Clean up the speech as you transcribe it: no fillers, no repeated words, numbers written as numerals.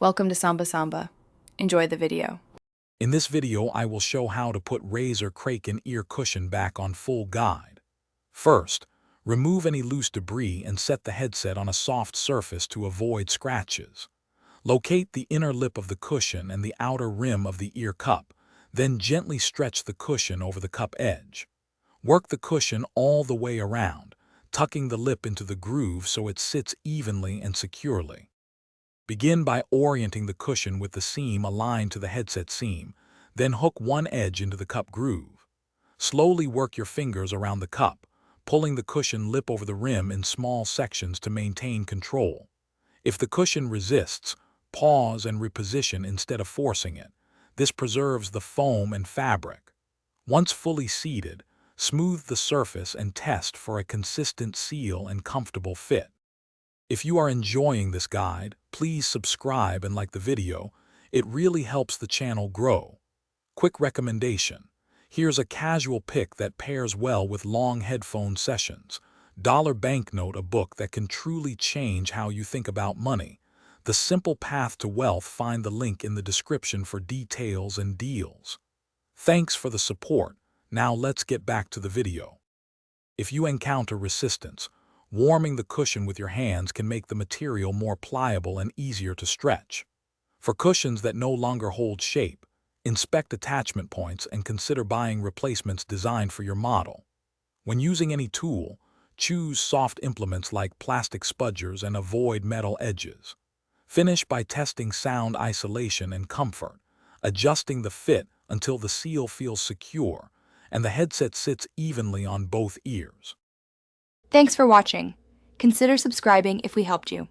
Welcome to Samba Samba. Enjoy the video. In this video, I will show how to put Razer Kraken ear cushion back on full guide. First, remove any loose debris and set the headset on a soft surface to avoid scratches. Locate the inner lip of the cushion and the outer rim of the ear cup, then gently stretch the cushion over the cup edge. Work the cushion all the way around, tucking the lip into the groove so it sits evenly and securely. Begin by orienting the cushion with the seam aligned to the headset seam, then hook one edge into the cup groove. Slowly work your fingers around the cup, pulling the cushion lip over the rim in small sections to maintain control. If the cushion resists, pause and reposition instead of forcing it. This preserves the foam and fabric. Once fully seated, smooth the surface and test for a consistent seal and comfortable fit. If you are enjoying this guide, please subscribe and like the video. It really helps the channel grow. Quick recommendation. Here's a casual pick that pairs well with long headphone sessions. Dollar Banknote, a book that can truly change how you think about money. The Simple Path to Wealth. Find the link in the description for details and deals. Thanks for the support. Now let's get back to the video. If you encounter resistance, warming the cushion with your hands can make the material more pliable and easier to stretch. For cushions that no longer hold shape, inspect attachment points and consider buying replacements designed for your model. When using any tool, choose soft implements like plastic spudgers and avoid metal edges. Finish by testing sound isolation and comfort, adjusting the fit until the seal feels secure and the headset sits evenly on both ears. Thanks for watching. Consider subscribing if we helped you.